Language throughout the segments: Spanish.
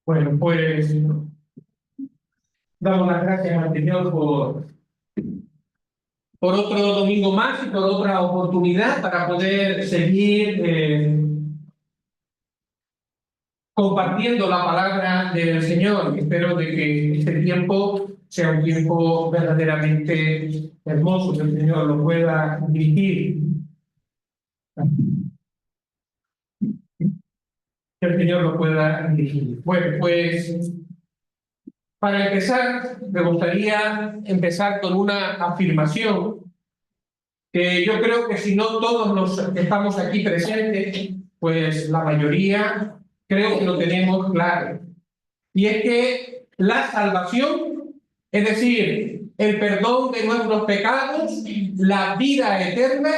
Bueno, pues damos las gracias al Señor por otro domingo más y por otra oportunidad para poder seguir compartiendo la palabra del Señor. Espero de que este tiempo sea un tiempo verdaderamente hermoso, que el Señor lo pueda dirigir, que el Señor lo pueda dirigir. Bueno, pues para empezar, me gustaría empezar con una afirmación que yo creo que si no todos los que estamos aquí presentes, pues la mayoría creo que lo tenemos claro. Y es que la salvación, es decir, el perdón de nuestros pecados, la vida eterna,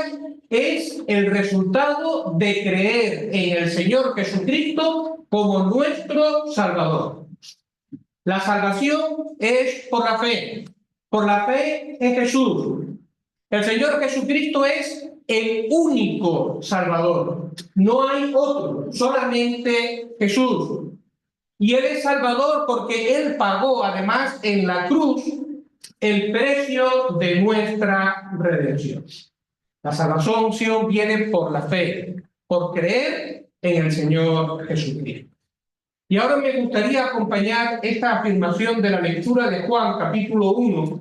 es el resultado de creer en el Señor Jesucristo como nuestro Salvador. La salvación es por la fe en Jesús. El Señor Jesucristo es el único Salvador. No hay otro, solamente Jesús. Y Él es Salvador porque Él pagó además en la cruz el precio de nuestra redención. La salvación viene por la fe, por creer en el Señor Jesucristo. Y ahora me gustaría acompañar esta afirmación de la lectura de Juan capítulo 1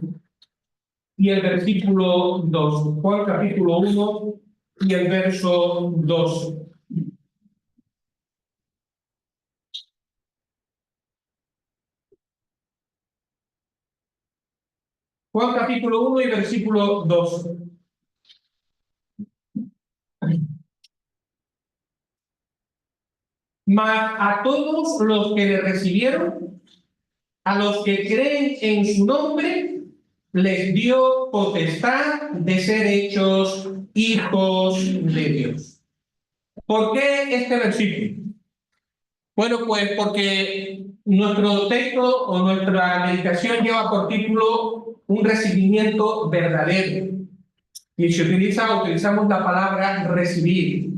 y el versículo 2. Juan capítulo 1 y el verso 2. Juan capítulo 1 y versículo 2. Mas a todos los que le recibieron, a los que creen en su nombre, les dio potestad de ser hechos hijos de Dios. ¿Por qué este versículo? Bueno, pues porque nuestro texto o nuestra meditación lleva por título un recibimiento verdadero. Y se utilizamos la palabra recibir.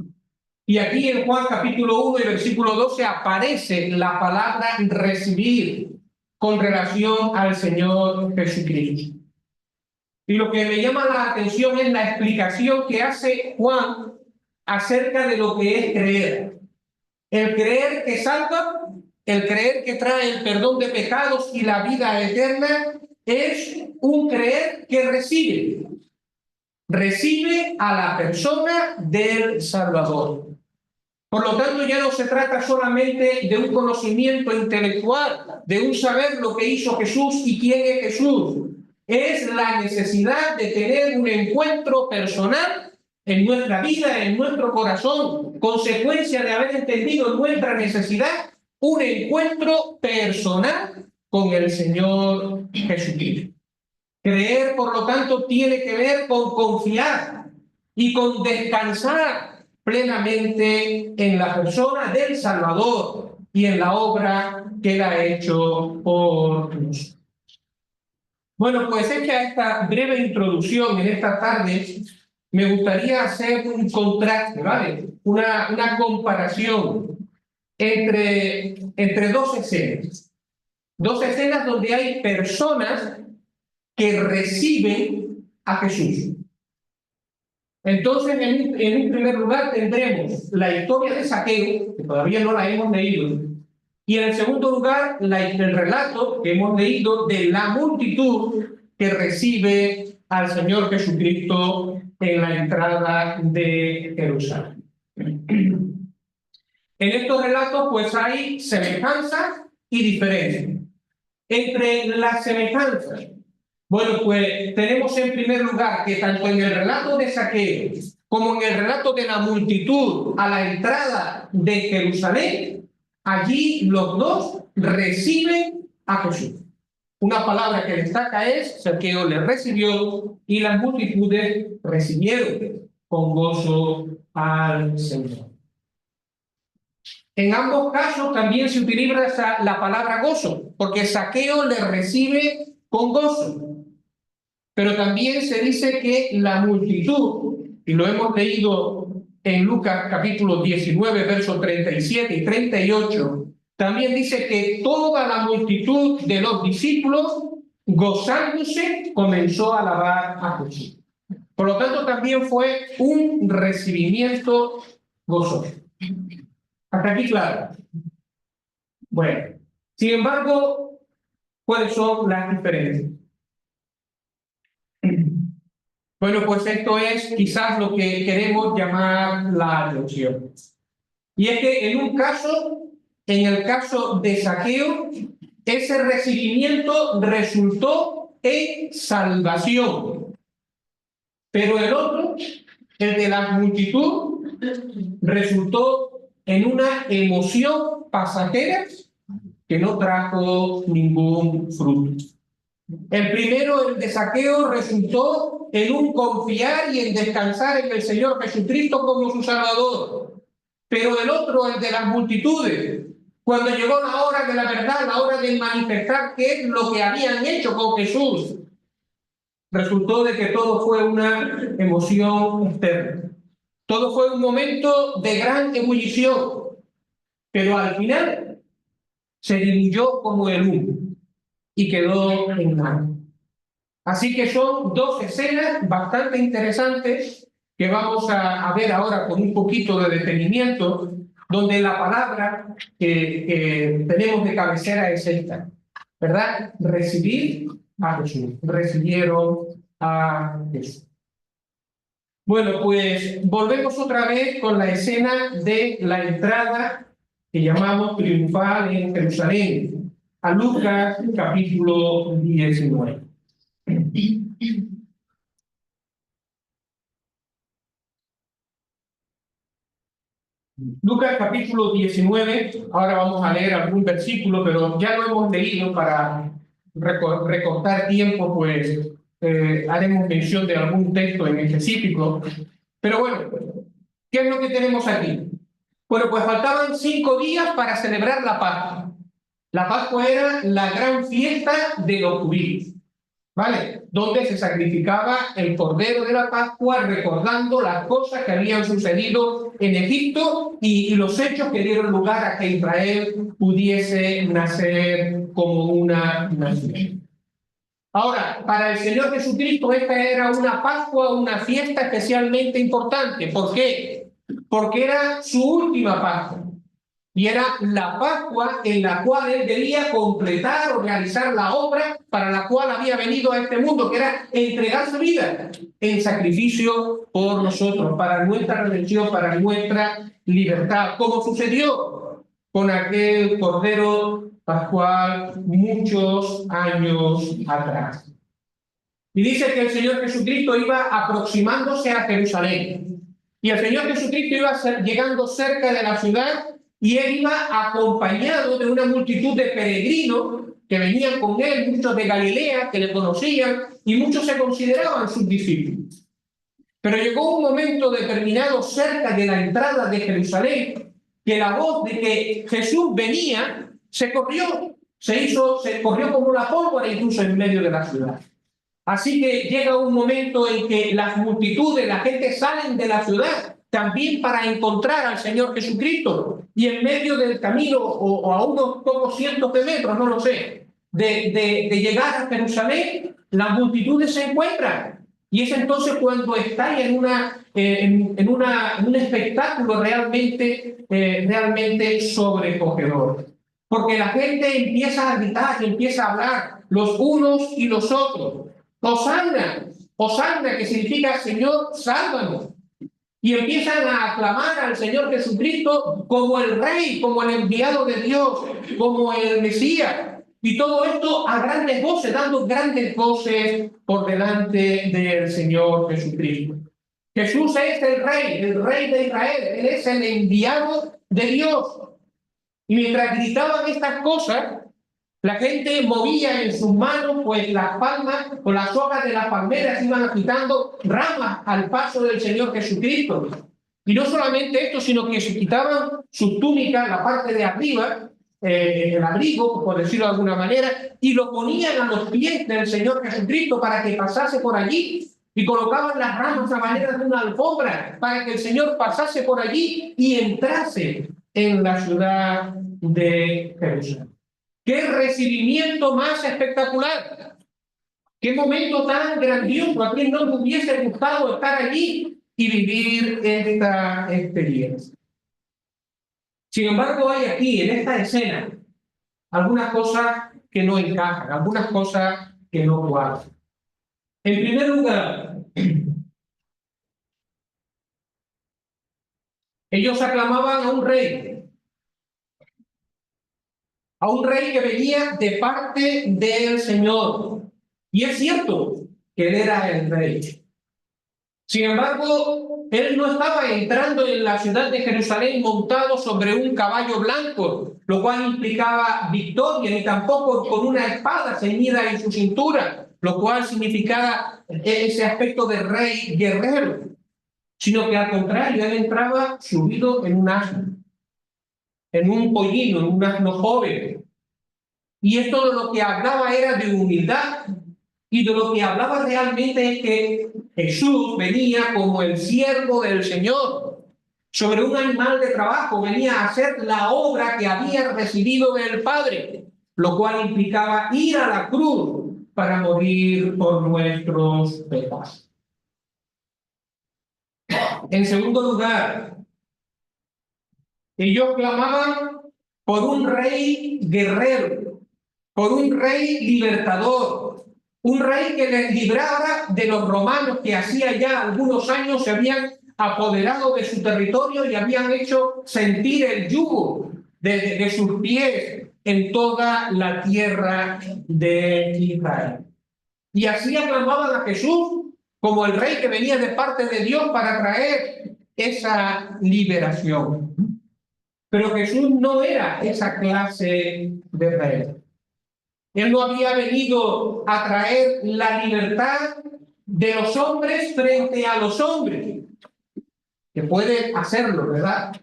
Y aquí en Juan capítulo 1 y versículo 12 aparece la palabra recibir con relación al Señor Jesucristo. Y lo que me llama la atención es la explicación que hace Juan acerca de lo que es creer. El creer que salva, el creer que trae el perdón de pecados y la vida eterna, es un creer que recibe a la persona del Salvador. Por lo tanto, ya no se trata solamente de un conocimiento intelectual, de un saber lo que hizo Jesús y quién es Jesús. Es la necesidad de tener un encuentro personal en nuestra vida, en nuestro corazón, consecuencia de haber entendido nuestra necesidad, un encuentro personal con el Señor Jesucristo. Creer, por lo tanto, tiene que ver con confiar y con descansar plenamente en la persona del Salvador y en la obra que Él ha hecho por nosotros. Bueno, pues hecha esta breve introducción en esta tarde, me gustaría hacer un contraste, ¿vale? Una comparación entre dos escenas. Dos escenas donde hay personas que reciben a Jesús. Entonces, en un primer lugar tendremos la historia de Zaqueo, que todavía no la hemos leído, y en el segundo lugar el relato que hemos leído de la multitud que recibe al Señor Jesucristo en la entrada de Jerusalén. En estos relatos pues hay semejanzas y diferencias. Entre las semejanzas, bueno, pues tenemos en primer lugar que tanto en el relato de Zaqueo como en el relato de la multitud a la entrada de Jerusalén, allí los dos reciben a Jesús. Una palabra que destaca es Zaqueo le recibió y las multitudes recibieron con gozo al Señor. En ambos casos también se utiliza la palabra gozo, porque Zaqueo le recibe con gozo. Pero también se dice que la multitud, y lo hemos leído en Lucas capítulo 19, versos 37 y 38, también dice que toda la multitud de los discípulos, gozándose, comenzó a alabar a Jesús. Por lo tanto, también fue un recibimiento gozoso. Hasta aquí, claro. Bueno, sin embargo, ¿cuáles son las diferencias? Bueno, pues esto es quizás lo que queremos llamar la atención. Y es que en el caso de Zaqueo, ese recibimiento resultó en salvación. Pero el otro, el de la multitud, resultó en una emoción pasajera que no trajo ningún fruto. El primero, el de Zaqueo, resultó en un confiar y en descansar en el Señor Jesucristo como su Salvador. Pero el otro, el de las multitudes, cuando llegó la hora de la verdad, la hora de manifestar qué es lo que habían hecho con Jesús, resultó de que todo fue una emoción externa. Todo fue un momento de gran ebullición, pero al final se diluyó como el humo y quedó en nada. Así que son dos escenas bastante interesantes que vamos a ver ahora con un poquito de detenimiento, donde la palabra que tenemos de cabecera es esta, ¿verdad? Recibir a Jesús. Recibieron a Jesús. Bueno, pues volvemos otra vez con la escena de la entrada que llamamos triunfal en Jerusalén, a Lucas capítulo 19. Lucas capítulo 19, ahora vamos a leer algún versículo, pero ya lo hemos leído para recortar tiempo, pues haremos mención de algún texto en específico. Pero bueno, ¿qué es lo que tenemos aquí? Bueno, pues faltaban 5 días para celebrar la Pascua. La Pascua era la gran fiesta de los judíos, ¿vale? Donde se sacrificaba el cordero de la Pascua recordando las cosas que habían sucedido en Egipto y los hechos que dieron lugar a que Israel pudiese nacer como una nación. Ahora, para el Señor Jesucristo esta era una Pascua, una fiesta especialmente importante. ¿Por qué? Porque era su última Pascua. Y era la Pascua en la cual él debía completar o realizar la obra para la cual había venido a este mundo, que era entregar su vida en sacrificio por nosotros, para nuestra redención, para nuestra libertad, como sucedió con aquel Cordero Pascual muchos años atrás. Y dice que el Señor Jesucristo iba aproximándose a Jerusalén. Y el Señor Jesucristo iba llegando cerca de la ciudad y él iba acompañado de una multitud de peregrinos que venían con él, muchos de Galilea que le conocían y muchos se consideraban sus discípulos. Pero llegó un momento determinado cerca de la entrada de Jerusalén que la voz de que Jesús venía se corrió, se corrió como la pólvora incluso en medio de la ciudad. Así que llega un momento en que las multitudes, la gente salen de la ciudad también para encontrar al Señor Jesucristo. Y en medio del camino, o a unos pocos cientos de metros, no lo sé, de llegar a Jerusalén, las multitudes se encuentran. Y es entonces cuando está en un espectáculo realmente sobrecogedor. Porque la gente empieza a gritar, empieza a hablar, los unos y los otros. Hosanna, Hosanna, que significa Señor, sálvanos. Y empiezan a aclamar al Señor Jesucristo como el Rey, como el enviado de Dios, como el Mesías. Y todo esto a grandes voces, dando grandes voces por delante del Señor Jesucristo. Jesús es el Rey de Israel. Él es el enviado de Dios. Y mientras gritaban estas cosas, la gente movía en sus manos, pues las palmas o las hojas de las palmeras iban agitando ramas al paso del Señor Jesucristo. Y no solamente esto, sino que se quitaban sus túnicas, la parte de arriba, el abrigo, por decirlo de alguna manera, y lo ponían a los pies del Señor Jesucristo para que pasase por allí. Y colocaban las ramas a manera de una alfombra para que el Señor pasase por allí y entrase en la ciudad de Jerusalén. ¡Qué recibimiento más espectacular! ¡Qué momento tan grandioso! ¿A quién no me hubiese gustado estar allí y vivir esta experiencia? Sin embargo, hay aquí, en esta escena, algunas cosas que no encajan, algunas cosas que no cuadran. En primer lugar, ellos aclamaban a un rey que venía de parte del Señor. Y es cierto que él era el rey. Sin embargo, él no estaba entrando en la ciudad de Jerusalén montado sobre un caballo blanco, lo cual implicaba victoria, ni tampoco con una espada ceñida en su cintura, lo cual significaba ese aspecto de rey guerrero, sino que al contrario, él entraba subido en un asno, en un pollino, en un asno joven. Y esto de lo que hablaba era de humildad, y de lo que hablaba realmente es que Jesús venía como el siervo del Señor, sobre un animal de trabajo, venía a hacer la obra que había recibido del Padre, lo cual implicaba ir a la cruz para morir por nuestros pecados. En segundo lugar, ellos clamaban por un rey guerrero, por un rey libertador, un rey que les librara de los romanos que hacía ya algunos años se habían apoderado de su territorio y habían hecho sentir el yugo de sus pies en toda la tierra de Israel. Y así aclamaban a Jesús como el rey que venía de parte de Dios para traer esa liberación. Pero Jesús no era esa clase de rey. Él no había venido a traer la libertad de los hombres frente a los hombres, que puede hacerlo, ¿verdad?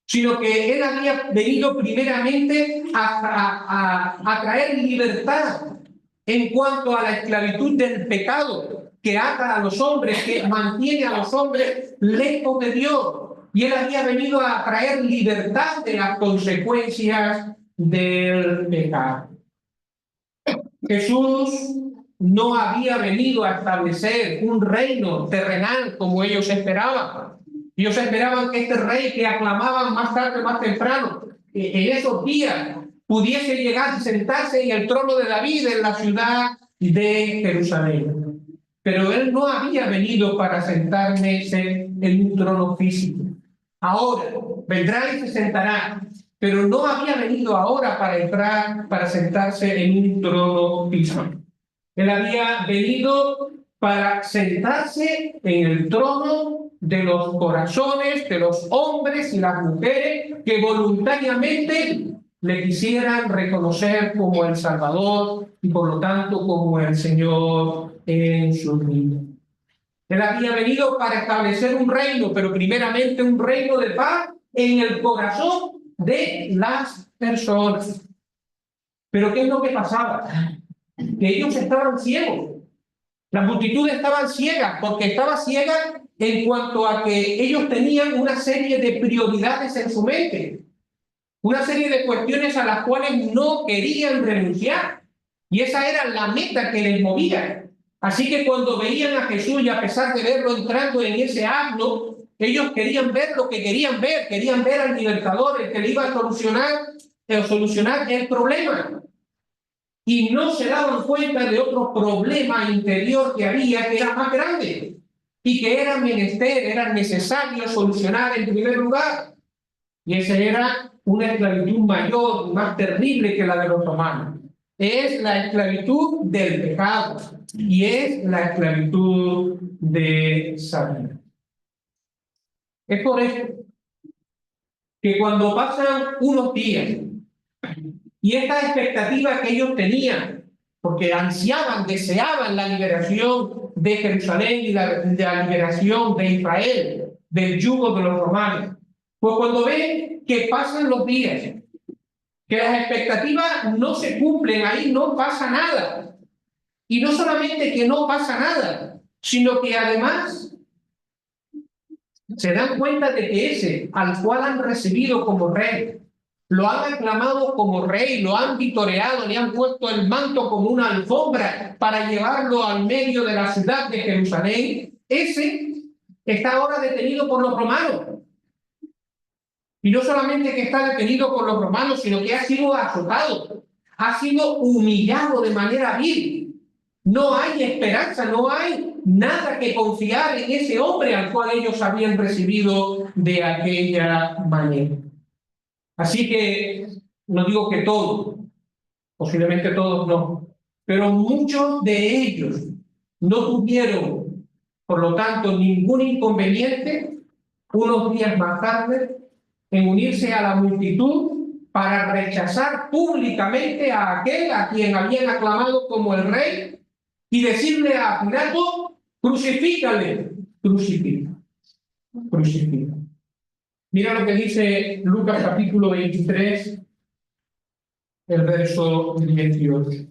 Sino que él había venido primeramente a traer libertad en cuanto a la esclavitud del pecado que ata a los hombres, que mantiene a los hombres lejos de Dios. Y él había venido a traer libertad de las consecuencias del pecado. Jesús no había venido a establecer un reino terrenal como ellos esperaban. Ellos esperaban que este rey que aclamaban más tarde, más temprano, en esos días, pudiese llegar y sentarse en el trono de David en la ciudad de Jerusalén. Pero él no había venido para sentarse en un trono físico. Ahora vendrá y se sentará, pero no había venido ahora para entrar, para sentarse en un trono físico. Él había venido para sentarse en el trono de los corazones de los hombres y las mujeres que voluntariamente le quisieran reconocer como el Salvador y por lo tanto como el Señor en su vida. Él había venido para establecer un reino, pero primeramente un reino de paz en el corazón de las personas. Pero ¿qué es lo que pasaba? Que ellos estaban ciegos. La multitud estaban ciegas, porque estaba ciega en cuanto a que ellos tenían una serie de prioridades en su mente, una serie de cuestiones a las cuales no querían renunciar. Y esa era la meta que les movía. Así que cuando veían a Jesús y a pesar de verlo entrando en ese asno, ellos querían ver lo que querían ver al libertador, el que le iba a solucionar el problema. Y no se daban cuenta de otro problema interior que había, que era más grande y que era menester, era necesario solucionar en primer lugar. Y esa era una esclavitud mayor, más terrible que la de los romanos. Es la esclavitud del pecado y es la esclavitud de Satanás. Es por eso que cuando pasan unos días y esta expectativa que ellos tenían, porque ansiaban, deseaban la liberación de Jerusalén y la liberación de Israel, del yugo de los romanos. Pues cuando ven que pasan los días, que las expectativas no se cumplen, ahí no pasa nada. Y no solamente que no pasa nada, sino que además se dan cuenta de que ese al cual han recibido como rey, lo han aclamado como rey, lo han vitoreado, le han puesto el manto como una alfombra para llevarlo al medio de la ciudad de Jerusalén, ese está ahora detenido por los romanos. Y no solamente que está detenido por los romanos, sino que ha sido azotado, ha sido humillado de manera vil. No hay esperanza, no hay nada que confiar en ese hombre al cual ellos habían recibido de aquella manera. Así que no digo que todos, posiblemente todos no, pero muchos de ellos no tuvieron, por lo tanto, ningún inconveniente unos días más tarde en unirse a la multitud para rechazar públicamente a aquel a quien habían aclamado como el rey y decirle a Pilato: crucifícale, crucifica, crucifica. Mira lo que dice Lucas capítulo 23, el verso 18.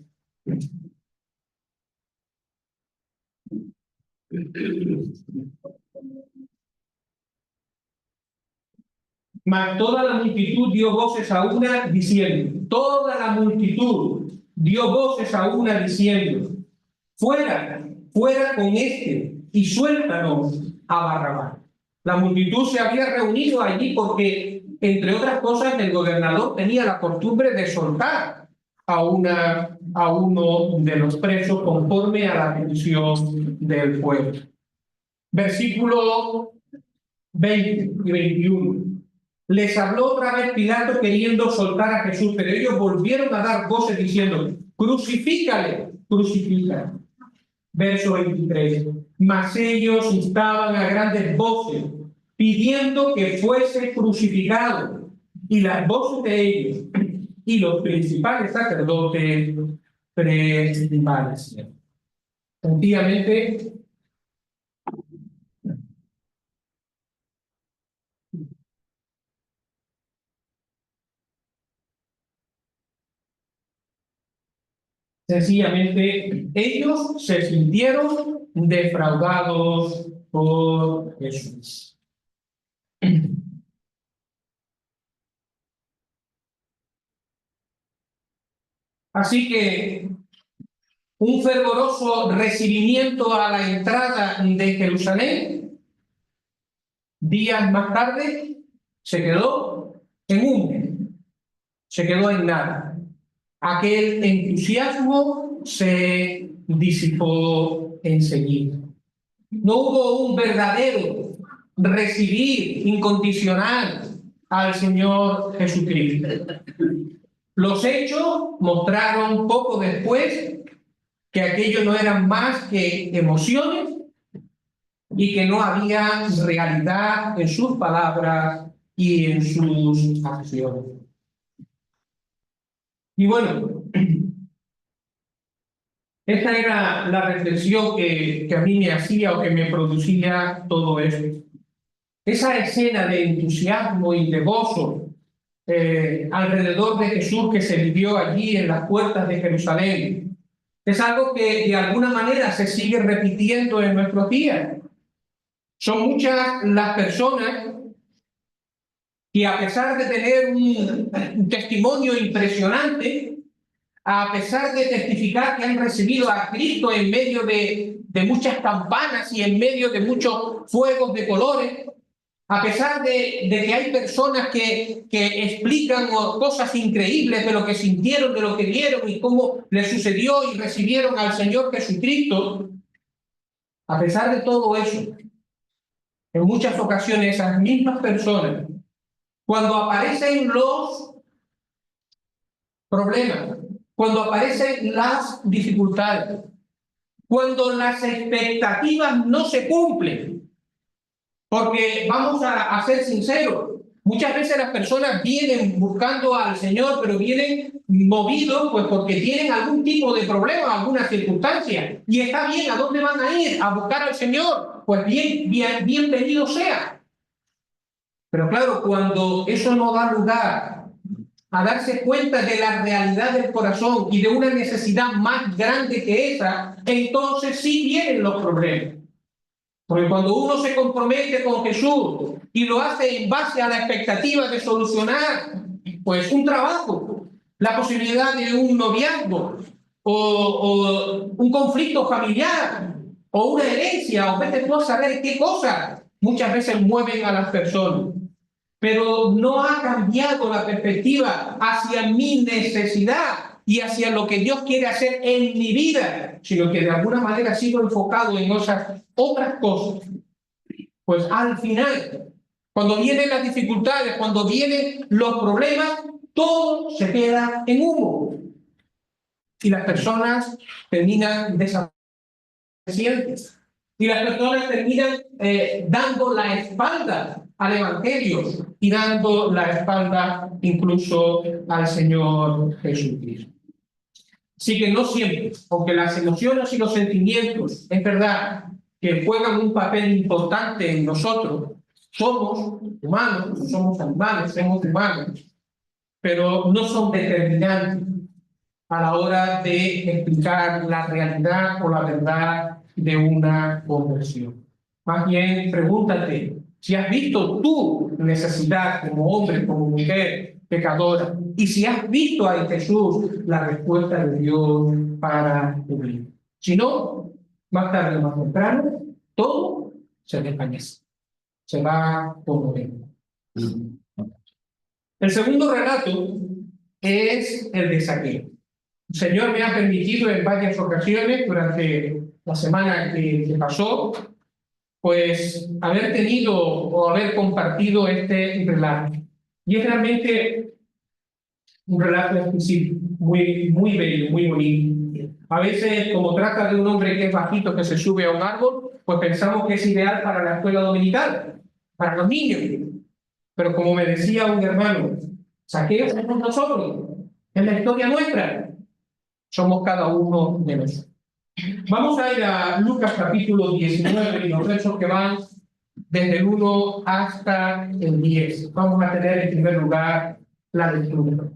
Mas toda la multitud dio voces a una diciendo, toda la multitud dio voces a una diciendo: fuera, fuera con este y suéltanos a Barrabás. La multitud se había reunido allí porque, entre otras cosas, el gobernador tenía la costumbre de soltar a uno de los presos conforme a la petición del pueblo. Versículo 20 y 21. Les habló otra vez Pilato queriendo soltar a Jesús, pero ellos volvieron a dar voces diciendo: crucifícale, crucifícale. Verso 23. Mas ellos instaban a grandes voces, pidiendo que fuese crucificado. Y las voces de ellos y los principales sacerdotes prevalecieron. Sencillamente, ellos se sintieron defraudados por Jesús. Así que un fervoroso recibimiento a la entrada de Jerusalén, días más tarde, se quedó en humo, se quedó en nada. Aquel entusiasmo se disipó enseguida. No hubo un verdadero recibir incondicional al Señor Jesucristo. Los hechos mostraron poco después que aquello no eran más que emociones y que no había realidad en sus palabras y en sus acciones. Y bueno, esta era la reflexión que a mí me hacía o que me producía todo esto. Esa escena de entusiasmo y de gozo alrededor de Jesús que se vivió allí en las puertas de Jerusalén es algo que de alguna manera se sigue repitiendo en nuestros días. Son muchas las personas que, a pesar de tener un testimonio impresionante, a pesar de testificar que han recibido a Cristo en medio de muchas campanas y en medio de muchos fuegos de colores, a pesar de que hay personas que explican cosas increíbles de lo que sintieron, de lo que vieron y cómo les sucedió y recibieron al Señor Jesucristo, a pesar de todo eso, en muchas ocasiones esas mismas personas, cuando aparecen los problemas, cuando aparecen las dificultades, cuando las expectativas no se cumplen, porque vamos a ser sinceros, muchas veces las personas vienen buscando al Señor, pero vienen movidos pues porque tienen algún tipo de problema, alguna circunstancia, y está bien. ¿A dónde van a ir? A buscar al Señor. Pues bienvenido sea. Pero claro, cuando eso no da lugar a darse cuenta de la realidad del corazón y de una necesidad más grande que esa, entonces sí vienen los problemas. Porque cuando uno se compromete con Jesús y lo hace en base a la expectativa de solucionar, pues un trabajo, la posibilidad de un noviazgo, o un conflicto familiar, o una herencia, o vete tú a saber qué cosas, muchas veces mueven a las personas. Pero no ha cambiado la perspectiva hacia mi necesidad y hacia lo que Dios quiere hacer en mi vida, sino que de alguna manera ha sido enfocado en esas otras cosas. Pues al final, cuando vienen las dificultades, cuando vienen los problemas, todo se queda en humo. Y las personas terminan desapareciendo. Y las personas terminan dando la espalda al Evangelio y dando la espalda incluso al Señor Jesucristo. Así que no siempre, aunque las emociones y los sentimientos, es verdad, que juegan un papel importante en nosotros, somos humanos, no somos animales, somos humanos, pero no son determinantes a la hora de explicar la realidad o la verdad de una conversión. Más bien, pregúntate, si has visto tu necesidad como hombre, como mujer pecadora, y si has visto a Jesús la respuesta de Dios para tu vida. Si no, más tarde o más temprano, todo se desvanece, se va como venga. El segundo relato es el de Zaqueo. El Señor me ha permitido en varias ocasiones durante la semana que pasó, pues haber tenido o haber compartido este relato. Y es realmente un relato específico, muy bello, muy bonito. A veces, como trata de un hombre que es bajito, que se sube a un árbol, pues pensamos que es ideal para la escuela dominical, para los niños. Pero como me decía un hermano, Zaqueo somos nosotros, es la historia nuestra. Somos cada uno de nosotros. Vamos a ir a Lucas capítulo 19 y los versos que van desde el 1 hasta el 10. Vamos a tener en primer lugar la lectura.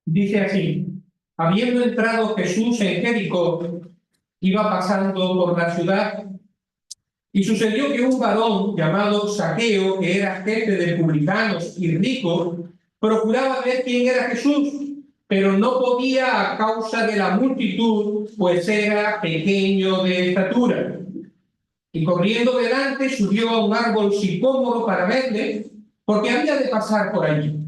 Dice así: habiendo entrado Jesús en Jericó, iba pasando por la ciudad, y sucedió que un varón llamado Zaqueo, que era jefe de publicanos y rico, procuraba ver quién era Jesús, pero no podía a causa de la multitud, pues era pequeño de estatura. Y corriendo delante subió a un árbol sicómoro para verle, porque había de pasar por allí.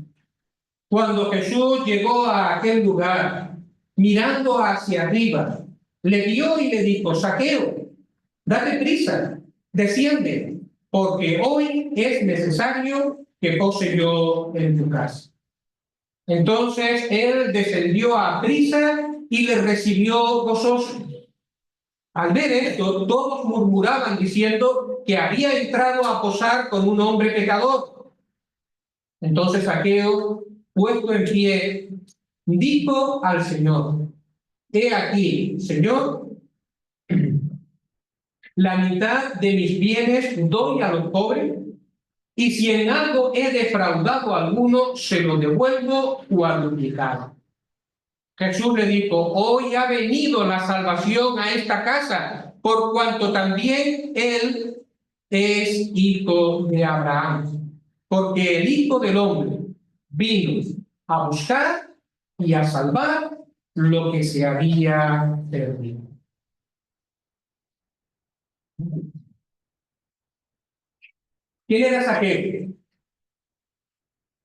Cuando Jesús llegó a aquel lugar, mirando hacia arriba, le vio y le dijo: Zaqueo, date prisa, desciende, porque hoy es necesario que pose yo en tu casa. Entonces él descendió a prisa y le recibió gozoso. Al ver esto, todos murmuraban diciendo que había entrado a posar con un hombre pecador. Entonces Zaqueo, puesto en pie, dijo al Señor: he aquí, Señor, la mitad de mis bienes doy a los pobres, y si en algo he defraudado a alguno, se lo devuelvo cuadruplicado. Jesús le dijo: hoy ha venido la salvación a esta casa, por cuanto también él es hijo de Abraham, porque el Hijo del Hombre vino a buscar y a salvar lo que se había perdido. ¿Quién era Zaqueo?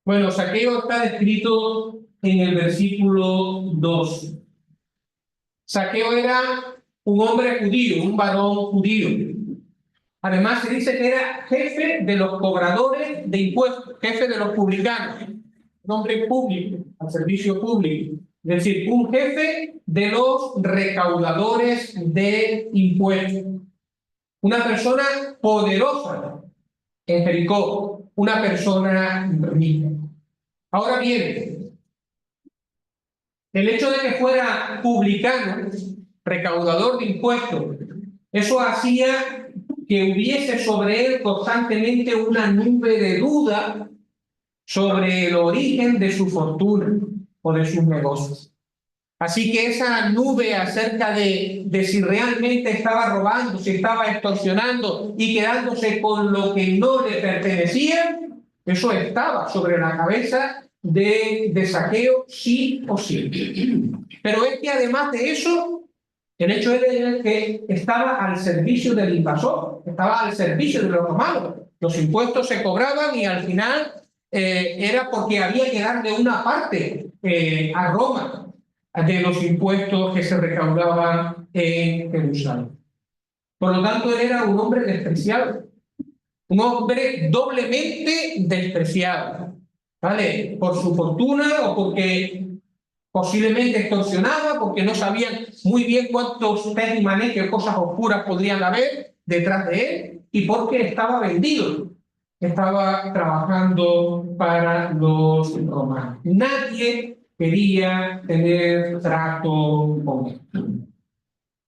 Bueno, Zaqueo está descrito en el versículo 2. Zaqueo era un hombre judío, un varón judío. Además, se dice que era jefe de los cobradores de impuestos, jefe de los publicanos, un hombre público, al servicio público. Es decir, un jefe de los recaudadores de impuestos. Una persona poderosa en Jericó, una persona rica. Ahora bien, el hecho de que fuera publicano recaudador de impuestos. Eso hacía que hubiese sobre él constantemente una nube de duda sobre el origen de su fortuna o de sus negocios. Así que esa nube acerca de si realmente estaba robando, si estaba extorsionando y quedándose con lo que no le pertenecía, eso estaba sobre la cabeza de Zaqueo sí o sí. Pero es que además de eso, el hecho era que estaba al servicio del invasor, estaba al servicio de los romanos. Los impuestos se cobraban y al final era porque había que darle una parte a Roma de los impuestos que se recaudaban en Jerusalén. Por lo tanto, él era un hombre despreciado, un hombre doblemente despreciado, ¿vale? Por su fortuna o porque posiblemente extorsionaba, porque no sabían muy bien cuántos tejemanejes, cosas oscuras podrían haber detrás de él, y porque estaba vendido, estaba trabajando para los romanos. Nadie quería tener trato con él.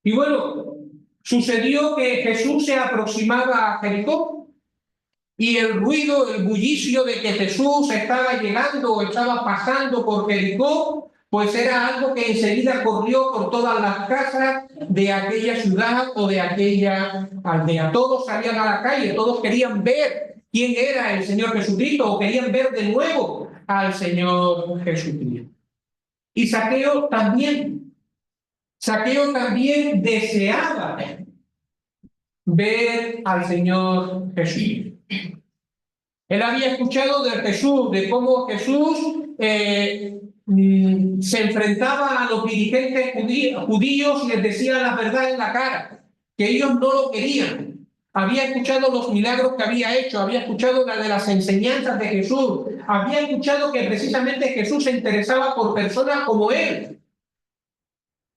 Y bueno, sucedió que Jesús se aproximaba a Jericó y el ruido, el bullicio de que Jesús estaba llegando o estaba pasando por Jericó, pues era algo que enseguida corrió por todas las casas de aquella ciudad o de aquella aldea. Todos salían a la calle, todos querían ver quién era el Señor Jesucristo o querían ver de nuevo al Señor Jesucristo. Y Zaqueo también deseaba ver al Señor Jesús. Él había escuchado de Jesús, de cómo Jesús se enfrentaba a los dirigentes judíos y les decía la verdad en la cara, que ellos no lo querían. Había escuchado los milagros que había hecho, había escuchado la de las enseñanzas de Jesús, había escuchado que precisamente Jesús se interesaba por personas como él.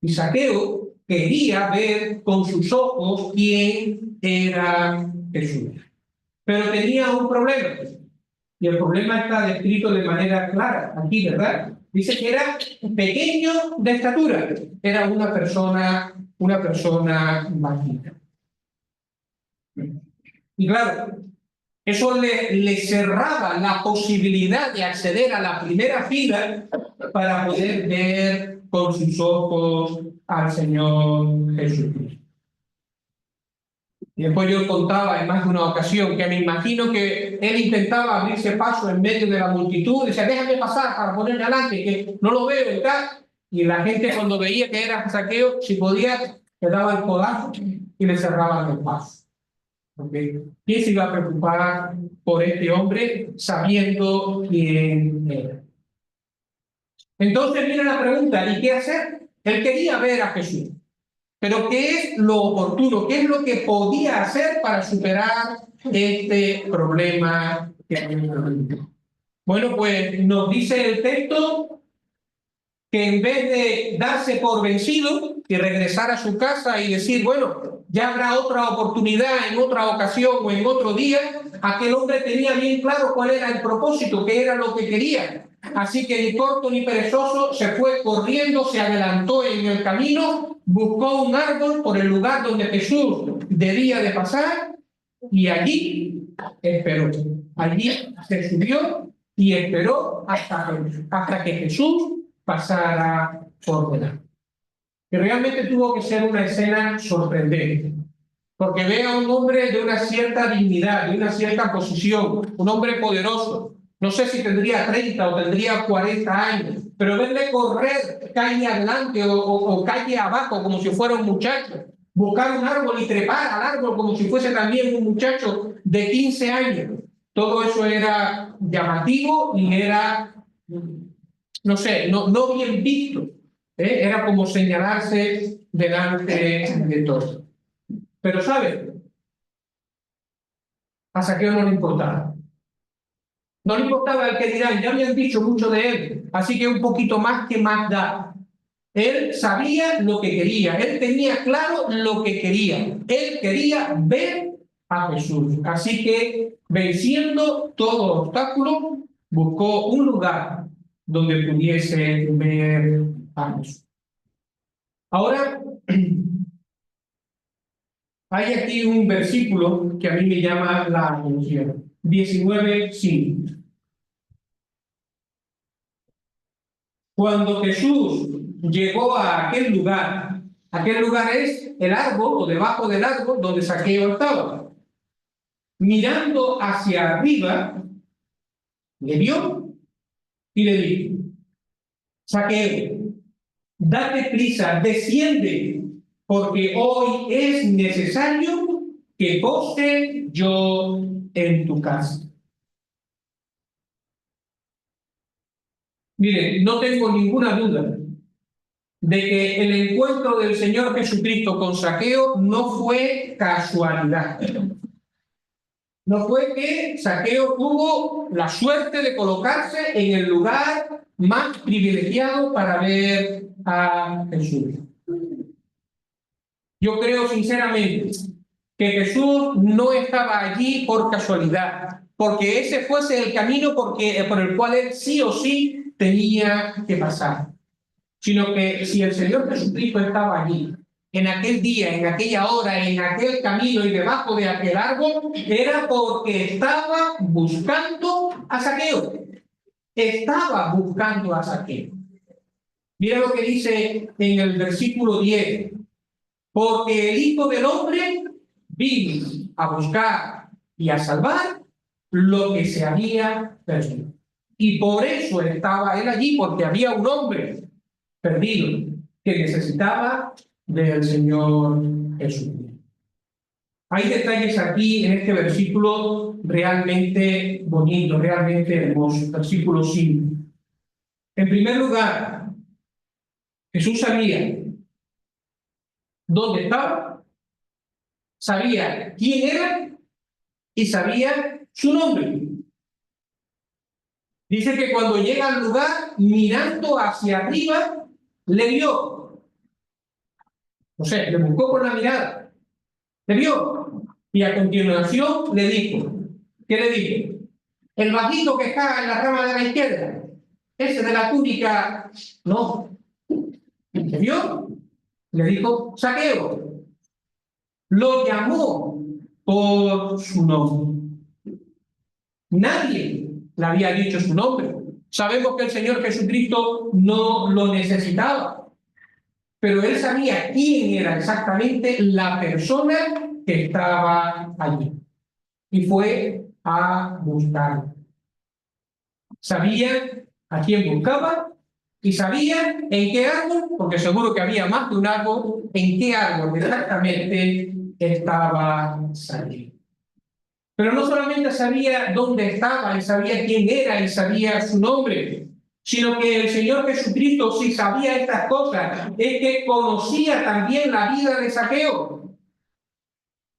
Y Zaqueo quería ver con sus ojos quién era Jesús. Pero tenía un problema. Y el problema está descrito de manera clara aquí, ¿verdad? Dice que era pequeño de estatura. Era una persona bajita. Y claro, eso le cerraba la posibilidad de acceder a la primera fila para poder ver con sus ojos al Señor Jesucristo. Y después yo contaba en más de una ocasión que me imagino que él intentaba abrirse paso en medio de la multitud, decía, déjame pasar para ponerme adelante, que no lo veo y tal. Y la gente cuando veía que era Zaqueo, si podía, le daba el codazo y le cerraban el paso. ¿Okay? ¿Quién se iba a preocupar por este hombre sabiendo quién era? Entonces viene la pregunta, ¿y qué hacer? Él quería ver a Jesús. Pero ¿qué es lo oportuno? ¿Qué es lo que podía hacer para superar este problema que tenía? Bueno, pues nos dice el texto que en vez de darse por vencido y regresar a su casa y decir, bueno, ya habrá otra oportunidad en otra ocasión o en otro día, aquel hombre tenía bien claro cuál era el propósito, qué era lo que quería. Así que ni corto ni perezoso se fue corriendo, se adelantó en el camino, buscó un árbol por el lugar donde Jesús debía de pasar y allí esperó. Allí se subió y esperó hasta que Jesús pasara por delante. Y realmente tuvo que ser una escena sorprendente, porque ve a un hombre de una cierta dignidad, de una cierta posición, un hombre poderoso. No sé si tendría 30 o tendría 40 años, pero verle correr calle adelante o calle abajo como si fuera un muchacho, buscar un árbol y trepar al árbol como si fuese también un muchacho de 15 años. Todo eso era llamativo y era, no sé, no bien visto. Era como señalarse delante de todos. Pero, ¿sabes? A Zaqueo no le importaba. No le importaba el que dirán, ya me han dicho mucho de él, así que un poquito más que más da. Él sabía lo que quería, él tenía claro lo que quería. Él quería ver a Jesús. Así que, venciendo todo obstáculo, buscó un lugar donde pudiese ver a Jesús. Ahora, hay aquí un versículo que a mí me llama la atención. 19:5. Cuando Jesús llegó a aquel lugar es el árbol o debajo del árbol donde Zaqueo estaba. Mirando hacia arriba, le vio y le dijo: Zaqueo, date prisa, desciende, porque hoy es necesario que pose yo en tu casa. Mire, no tengo ninguna duda de que el encuentro del Señor Jesucristo con Zaqueo no fue casualidad. No fue que Zaqueo tuvo la suerte de colocarse en el lugar más privilegiado para ver a Jesús. Yo creo sinceramente que Jesús no estaba allí por casualidad, porque ese fuese el camino por el cual él sí o sí tenía que pasar, sino que si el Señor Jesucristo estaba allí, en aquel día, en aquella hora, en aquel camino y debajo de aquel árbol, era porque estaba buscando a Zaqueo. Estaba buscando a Zaqueo. Mira lo que dice en el versículo 10. Porque el Hijo del Hombre vino a buscar y a salvar lo que se había perdido. Y por eso estaba él allí, porque había un hombre perdido que necesitaba del Señor Jesús. Hay detalles aquí en este versículo realmente bonitos, realmente hermosos. Versículo 5. En primer lugar, Jesús sabía dónde estaba, sabía quién era y sabía su nombre. Dice que cuando llega al lugar, mirando hacia arriba, le vio. O sea, le buscó con la mirada. Le vio. Y a continuación le dijo. ¿Qué le dijo? El bajito que está en la rama de la izquierda, ese de la túnica, no. ¿Le vio? Le dijo: Zaqueo. Lo llamó por su nombre. Nadie le había dicho su nombre. Sabemos que el Señor Jesucristo no lo necesitaba, pero él sabía quién era exactamente la persona que estaba allí. Y fue a buscarlo. Sabía a quién buscaba y sabía en qué árbol, porque seguro que había más de un árbol, en qué árbol exactamente estaba saliendo. Pero no solamente sabía dónde estaba y sabía quién era y sabía su nombre, sino que el Señor Jesucristo, si sabía estas cosas, es que conocía también la vida de Zaqueo.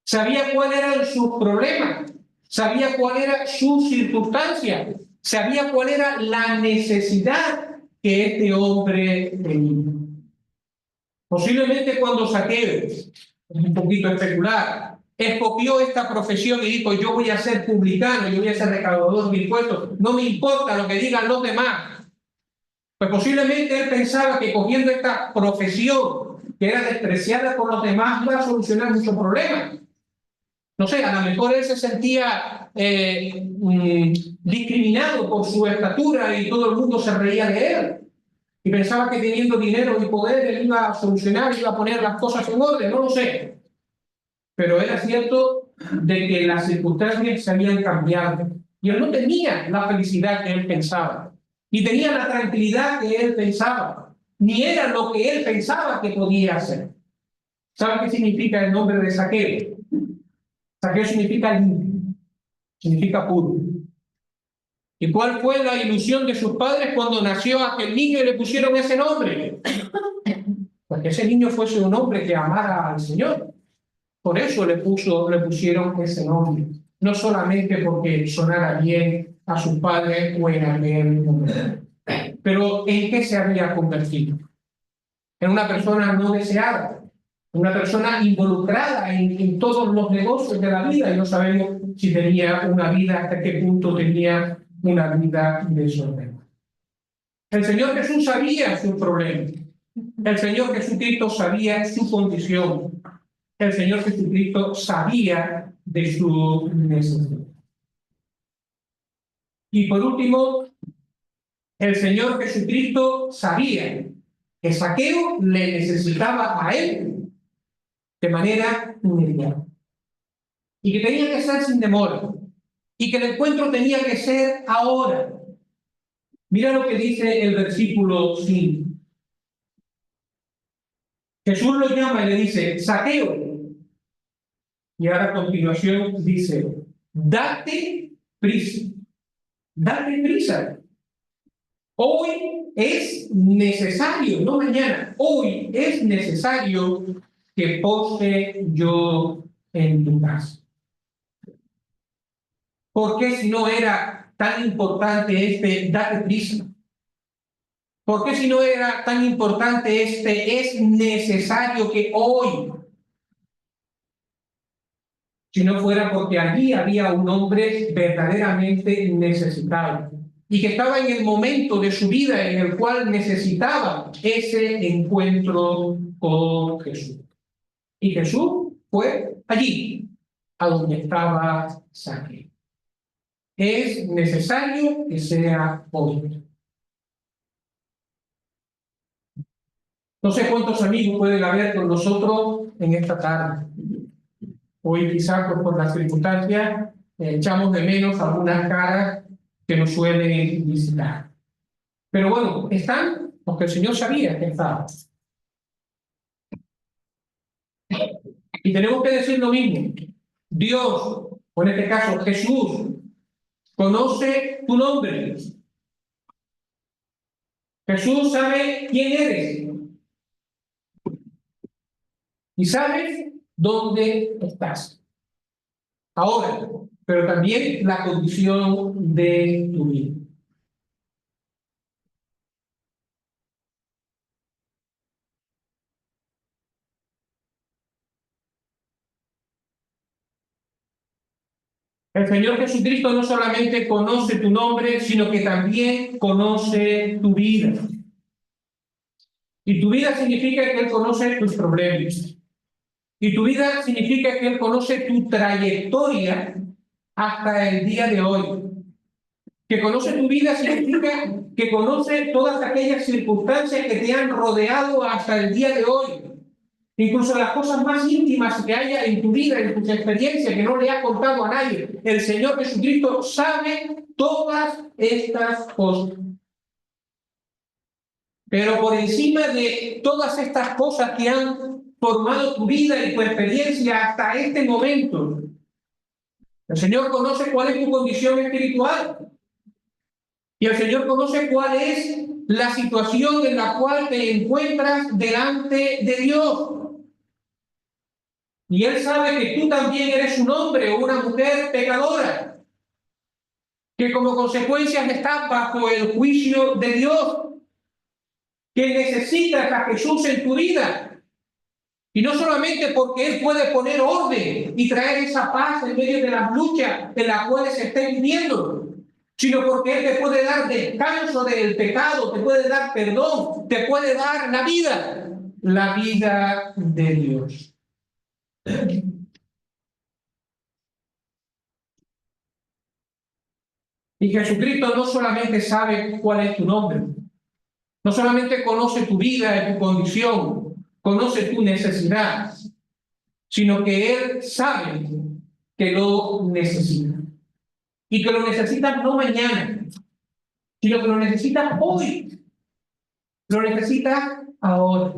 Sabía cuáles eran sus problemas, sabía cuál era su circunstancia, sabía cuál era la necesidad que este hombre tenía. Posiblemente cuando Zaqueo, es un poquito especular, escogió esta profesión y dijo: yo voy a ser publicano, yo voy a ser recaudador de impuestos, no me importa lo que digan los demás. Pues posiblemente él pensaba que cogiendo esta profesión que era despreciada por los demás iba a solucionar muchos problemas. No sé, a lo mejor él se sentía discriminado por su estatura y todo el mundo se reía de él. Y pensaba que teniendo dinero y poder él iba a solucionar, iba a poner las cosas en orden, no lo sé. Pero era cierto de que las circunstancias se habían cambiado. Y él no tenía la felicidad que él pensaba, ni tenía la tranquilidad que él pensaba, ni era lo que él pensaba que podía hacer. ¿Sabe qué significa el nombre de Zaqueo? Zaqueo significa limpio, significa puro. ¿Y cuál fue la ilusión de sus padres cuando nació aquel niño y le pusieron ese nombre? Pues que ese niño fuese un hombre que amara al Señor. Por eso le pusieron ese nombre. No solamente porque sonara bien a sus padres o en aquel momento. Pero ¿en qué se había convertido? En una persona no deseada, una persona involucrada en todos los negocios de la vida, y no sabemos si tenía una vida, hasta qué punto tenía una vida desordenada. El Señor Jesús sabía su problema. El Señor Jesucristo sabía su condición. El Señor Jesucristo sabía de su necesidad. Y por último, el Señor Jesucristo sabía que Zaqueo le necesitaba a él de manera inmediata. Y que tenía que ser sin demora. Y que el encuentro tenía que ser ahora. Mira lo que dice el versículo 5. Jesús lo llama y le dice, Zaqueo. Y ahora a continuación dice, date prisa. Date prisa. Hoy es necesario, no mañana, hoy es necesario que pose yo en tu casa. ¿Por qué si no era tan importante date prisa? ¿Por qué si no era tan importante es necesario que hoy? Si no fuera porque allí había un hombre verdaderamente necesitado y que estaba en el momento de su vida en el cual necesitaba ese encuentro con Jesús. Y Jesús fue allí, a donde estaba Zaqueo. Es necesario que sea hoy. No sé cuántos amigos pueden haber con nosotros en esta tarde. Hoy quizás por las circunstancias echamos de menos algunas caras que nos suelen visitar. Pero bueno, están porque el Señor sabía que estaban. Y tenemos que decir lo mismo. Dios, o en este caso Jesús, conoce tu nombre. Jesús sabe quién eres. Y sabes dónde estás. Ahora, pero también la condición de tu vida. El Señor Jesucristo no solamente conoce tu nombre, sino que también conoce tu vida. Y tu vida significa que Él conoce tus problemas. Y tu vida significa que Él conoce tu trayectoria hasta el día de hoy. Que conoce tu vida significa que conoce todas aquellas circunstancias que te han rodeado hasta el día de hoy. Incluso las cosas más íntimas que haya en tu vida, en tus experiencias, que no le has contado a nadie. El Señor Jesucristo sabe todas estas cosas. Pero por encima de todas estas cosas que han formado tu vida y tu experiencia hasta este momento, el Señor conoce cuál es tu condición espiritual. Y el Señor conoce cuál es la situación en la cual te encuentras delante de Dios. Y Él sabe que tú también eres un hombre o una mujer pecadora, que como consecuencia estás bajo el juicio de Dios, que necesitas a Jesús en tu vida. Y no solamente porque Él puede poner orden y traer esa paz en medio de las luchas en las cuales se estén viviendo, sino porque Él te puede dar descanso del pecado, te puede dar perdón, te puede dar la vida de Dios. Y Jesucristo no solamente sabe cuál es tu nombre, no solamente conoce tu vida y tu condición, conoce tu necesidad, sino que Él sabe que lo necesita. Y que lo necesitas no mañana, sino que lo necesitas hoy. Lo necesitas ahora.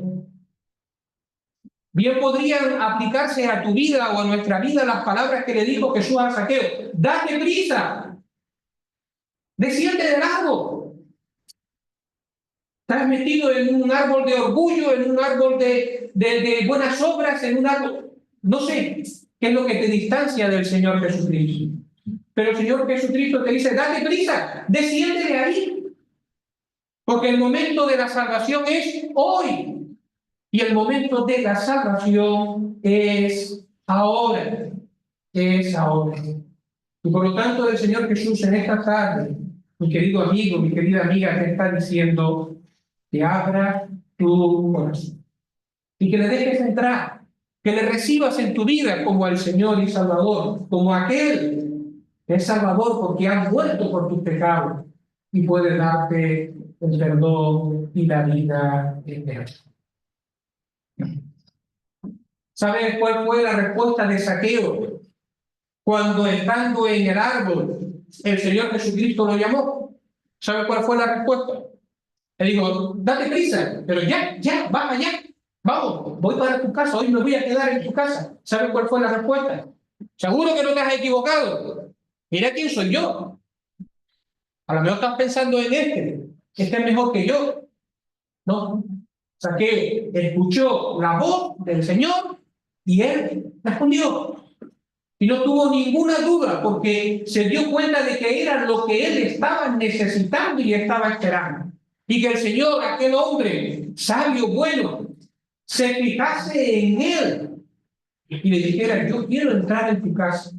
Bien podrían aplicarse a tu vida o a nuestra vida las palabras que le dijo Jesús a Zaqueo. Date prisa. Desciende del árbol. Estás metido en un árbol de orgullo, en un árbol de buenas obras, en un árbol... No sé qué es lo que te distancia del Señor Jesucristo. Pero el Señor Jesucristo te dice, date prisa, desciende de ahí. Porque el momento de la salvación es hoy. Y el momento de la salvación es ahora. Es ahora. Y por lo tanto, el Señor Jesús en esta tarde, mi querido amigo, mi querida amiga, te está diciendo, te abra tu corazón. Y que le dejes entrar, que le recibas en tu vida como al Señor y Salvador, como aquel que es Salvador porque ha muerto por tus pecados y puede darte el perdón y la vida eterna. ¿Sabes cuál fue la respuesta de Zaqueo cuando estando en el árbol el Señor Jesucristo lo llamó? ¿Sabe cuál fue la respuesta? Le dijo, date prisa, pero ya, vamos allá. Vamos, voy para tu casa, hoy me voy a quedar en tu casa. ¿Sabe cuál fue la respuesta? Seguro que no te has equivocado. Mira quién soy yo. A lo mejor estás pensando en este es mejor que yo. No, Zaqueo escuchó la voz del Señor y él respondió. Y no tuvo ninguna duda porque se dio cuenta de que era lo que él estaba necesitando y estaba esperando. Y que el Señor, aquel hombre sabio, bueno, se fijase en él y le dijera, yo quiero entrar en tu casa.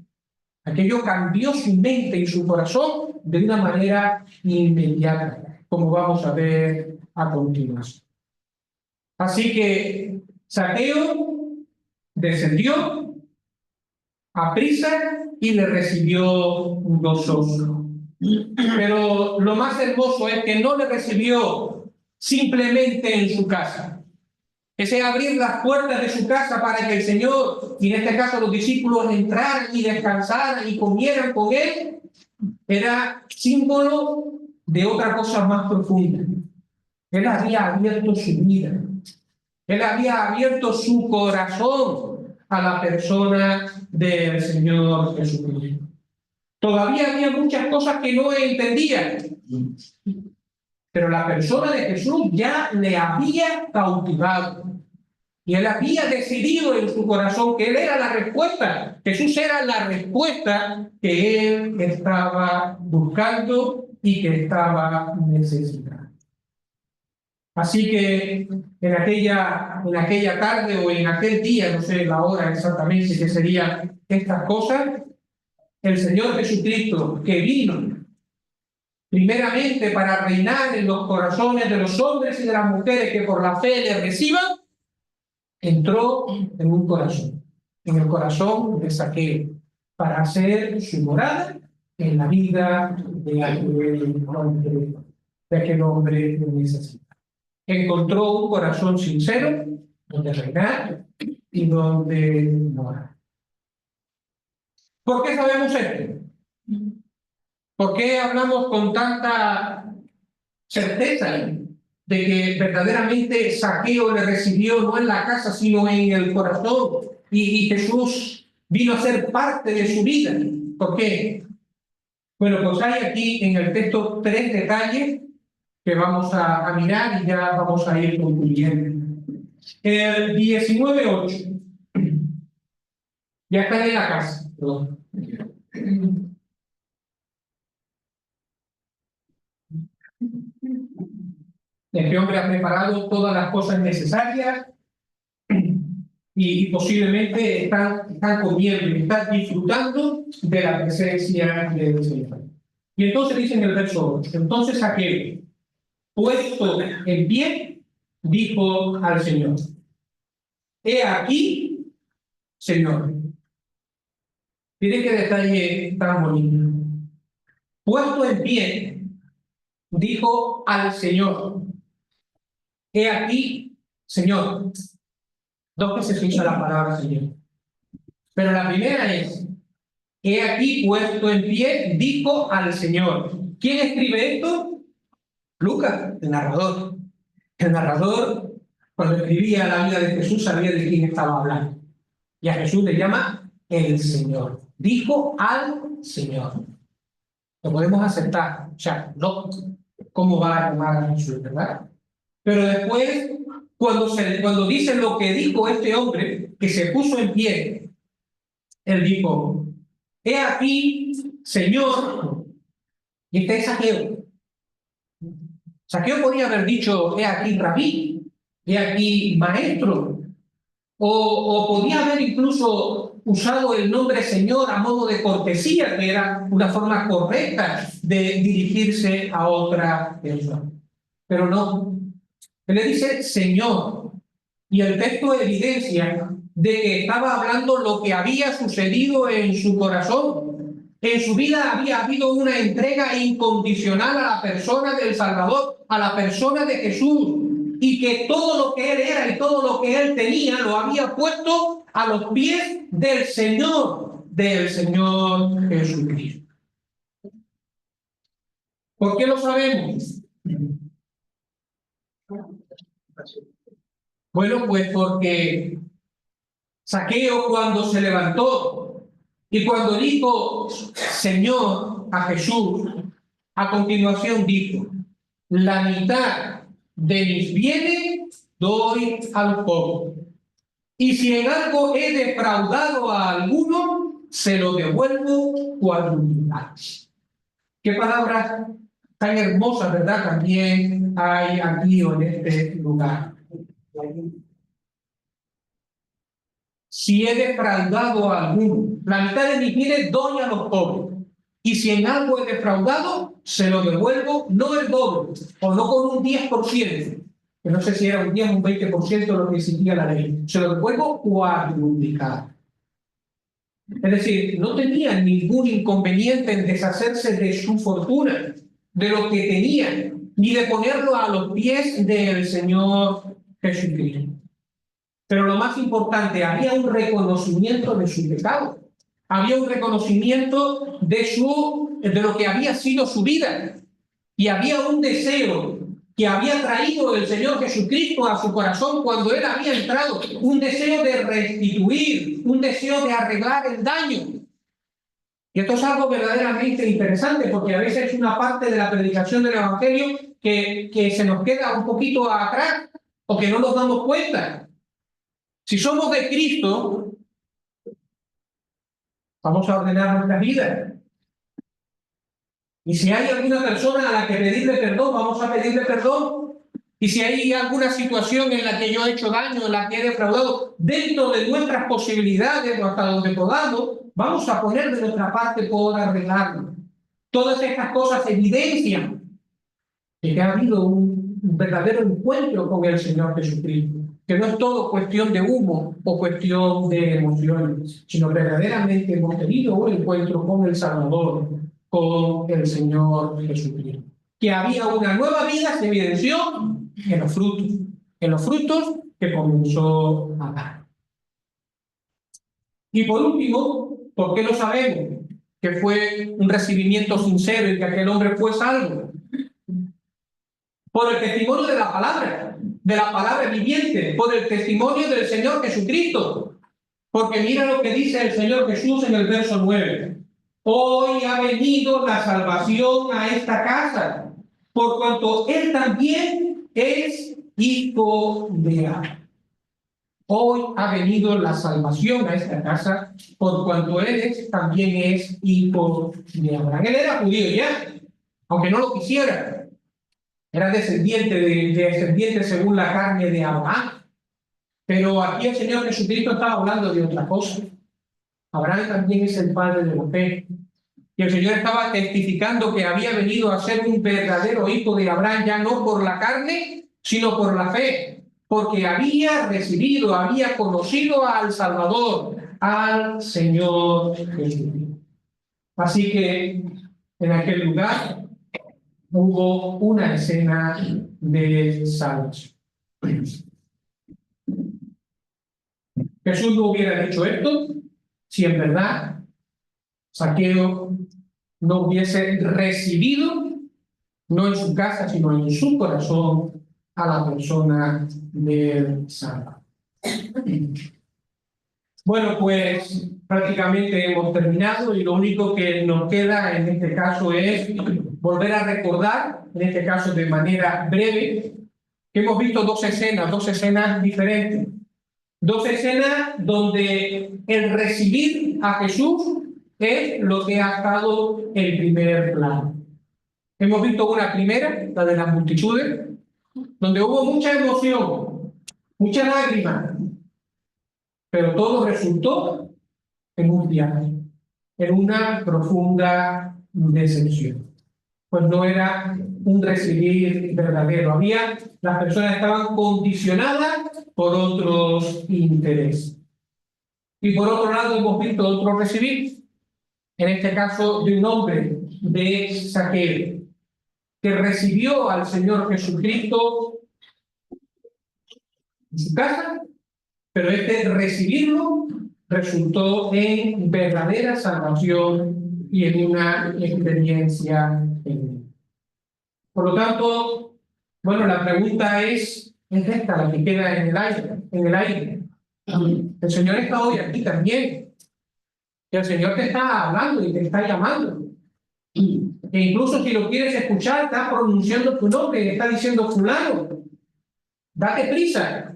Aquello cambió su mente y su corazón de una manera inmediata, como vamos a ver a continuación. Así que Zaqueo descendió a prisa y le recibió gozoso. Pero lo más hermoso es que no le recibió simplemente en su casa. Ese abrir las puertas de su casa para que el Señor, y en este caso los discípulos, entraran y descansaran y comieran con él, era símbolo de otra cosa más profunda. Él había abierto su vida. Él había abierto su corazón a la persona del Señor Jesucristo. Todavía había muchas cosas que no entendía, pero la persona de Jesús ya le había cautivado. Y él había decidido en su corazón que él era la respuesta. Jesús era la respuesta que él estaba buscando y que estaba necesitando. Así que en aquella tarde o en aquel día, no sé la hora exactamente que serían estas cosas, el Señor Jesucristo, que vino primeramente para reinar en los corazones de los hombres y de las mujeres que por la fe le reciban, entró en un corazón, en el corazón de Zaqueo, para hacer su morada en la vida de aquel hombre que necesita. Encontró un corazón sincero donde reinar y donde morar. ¿Por qué sabemos esto? ¿Por qué hablamos con tanta certeza de que verdaderamente Zaqueo le recibió no en la casa, sino en el corazón? Y Jesús vino a ser parte de su vida. ¿Por qué? Bueno, pues hay aquí en el texto 3 detalles que vamos a mirar y ya vamos a ir concluyendo. El 19:8. Ya está en la casa. Perdón. Este hombre ha preparado todas las cosas necesarias y posiblemente están comiendo y están disfrutando de la presencia del Señor. Y entonces dice en el verso 8, entonces aquel, puesto en pie, dijo al Señor, he aquí, Señor. Mire qué detalle tan bonito. Puesto en pie, dijo al Señor, he aquí, Señor. Dos veces se usa la palabra Señor. Pero la primera es, he aquí puesto en pie, dijo al Señor. ¿Quién escribe esto? Lucas, el narrador. El narrador, cuando escribía la vida de Jesús, sabía de quién estaba hablando. Y a Jesús le llama el Señor. Dijo al Señor. Lo podemos aceptar. O sea, no, ¿cómo va a llamar a Jesús, verdad? Pero después, cuando dice lo que dijo este hombre, que se puso en pie, él dijo, he aquí, Señor, y este es Zaqueo. Zaqueo podría haber dicho, he aquí, Rabí, he aquí, maestro, o podía haber incluso usado el nombre Señor a modo de cortesía, que era una forma correcta de dirigirse a otra persona. Pero no. Él le dice Señor. Y el texto evidencia de que estaba hablando lo que había sucedido en su corazón. En su vida había habido una entrega incondicional a la persona del Salvador, a la persona de Jesús, y que todo lo que él era y todo lo que él tenía lo había puesto a los pies del Señor Jesucristo. ¿Por qué lo sabemos? Bueno, pues porque Zaqueo, cuando se levantó y cuando dijo Señor a Jesús, a continuación dijo: la mitad de mis bienes doy a los pobres, y si en algo he defraudado a alguno, se lo devuelvo cuadruplicado. Qué palabras tan hermosas, ¿verdad? También hay aquí en este lugar. Si he defraudado a alguno, la mitad de mis bienes doy a los pobres. Y si en algo he defraudado, se lo devuelvo, no el doble, o no con un 10%, que no sé si era un 10 o un 20% lo que exigía la ley, se lo devuelvo cuadruplicado. Es decir, no tenía ningún inconveniente en deshacerse de su fortuna, de lo que tenía, ni de ponerlo a los pies del Señor Jesucristo. Pero lo más importante, había un reconocimiento de su pecado, había un reconocimiento de lo que había sido su vida, y había un deseo que había traído el Señor Jesucristo a su corazón cuando él había entrado, un deseo de restituir, un deseo de arreglar el daño. Y esto es algo verdaderamente interesante, porque a veces es una parte de la predicación del Evangelio que se nos queda un poquito atrás o que no nos damos cuenta. Si somos de Cristo, vamos a ordenar nuestra vida. Y si hay alguna persona a la que pedirle perdón, vamos a pedirle perdón. Y si hay alguna situación en la que yo he hecho daño, en la que he defraudado, dentro de nuestras posibilidades o hasta donde podamos, vamos a poner de nuestra parte por arreglarlo. Todas estas cosas evidencian que ha habido un verdadero encuentro con el Señor Jesucristo, que no es todo cuestión de humo o cuestión de emociones, sino verdaderamente hemos tenido un encuentro con el Salvador, con el Señor Jesucristo. Que había una nueva vida se evidenció en los frutos que comenzó a dar. Y por último, ¿por qué lo sabemos? Que fue un recibimiento sincero y que aquel hombre fue salvo. Por el testimonio de la palabra viviente, por el testimonio del Señor Jesucristo. Porque mira lo que dice el Señor Jesús en el verso 9. Hoy ha venido la salvación a esta casa, por cuanto Él también es hijo de Abraham. Hoy ha venido la salvación a esta casa, por cuanto Él también es hijo de Abraham. Él era judío ya, aunque no lo quisiera. Era descendiente según la carne de Abraham. Pero aquí el Señor Jesucristo estaba hablando de otra cosa. Abraham también es el padre de la fe. Y el Señor estaba testificando que había venido a ser un verdadero hijo de Abraham, ya no por la carne, sino por la fe. Porque había recibido, había conocido al Salvador, al Señor Jesucristo. Así que en aquel lugar hubo una escena de salvación. Jesús no hubiera dicho esto si en verdad Zaqueo no hubiese recibido, no en su casa, sino en su corazón, a la persona del Salvador. Bueno, pues prácticamente hemos terminado y lo único que nos queda en este caso es volver a recordar, en este caso de manera breve, que hemos visto dos escenas diferentes. Dos escenas donde el recibir a Jesús es lo que ha estado en primer plano. Hemos visto una primera, la de las multitudes, donde hubo mucha emoción, mucha lágrima, pero todo resultó en un viaje, en una profunda decepción. pues no era un recibir verdadero. Las personas estaban condicionadas por otros intereses. Y por otro lado hemos visto otro recibir, en este caso de un hombre de Zaqueo, que recibió al Señor Jesucristo en su casa, pero este recibirlo resultó en verdadera salvación y en una experiencia en él. Por lo tanto, bueno, la pregunta es esta, la que queda en el aire. El Señor está hoy aquí también. Y el Señor te está hablando y te está llamando. E incluso si lo quieres escuchar, está pronunciando tu nombre y está diciendo fulano. Date prisa.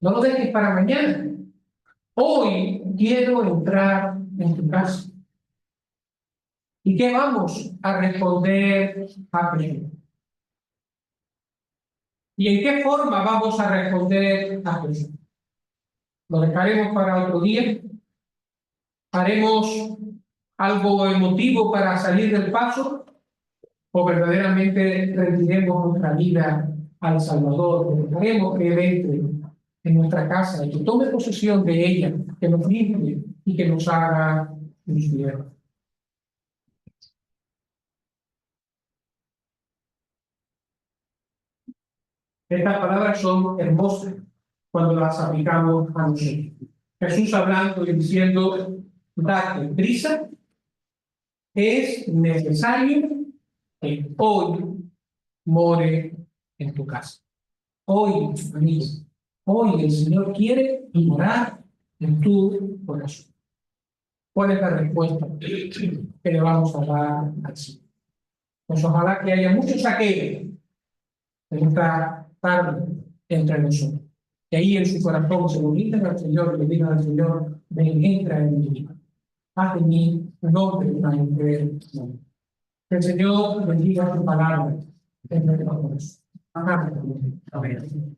No lo dejes para mañana. Hoy quiero entrar en tu casa. ¿Y qué vamos a responder a Jesús? ¿Y en qué forma vamos a responder a Jesús? ¿Lo dejaremos para otro día? ¿Haremos algo emotivo para salir del paso? ¿O verdaderamente rendiremos nuestra vida al Salvador? ¿Dejaremos que Él entre en nuestra casa y que tome posesión de ella, que nos limpie y que nos haga sus siervos? Estas palabras son hermosas cuando las aplicamos a nosotros. Jesús hablando y diciendo, date prisa, es necesario que hoy more en tu casa. Hoy, amigos, hoy el Señor quiere morar en tu corazón. ¿Cuál es la respuesta que le vamos a dar al Señor? Pues ojalá que haya muchos aquellos en esta tarde entre nosotros. Y ahí en su corazón se unen al Señor, le digan al Señor, ven, entra en mi vida. Haz de mí un hombre, una mujer. Que el Señor bendiga tu palabra en nuestro corazón. Amén.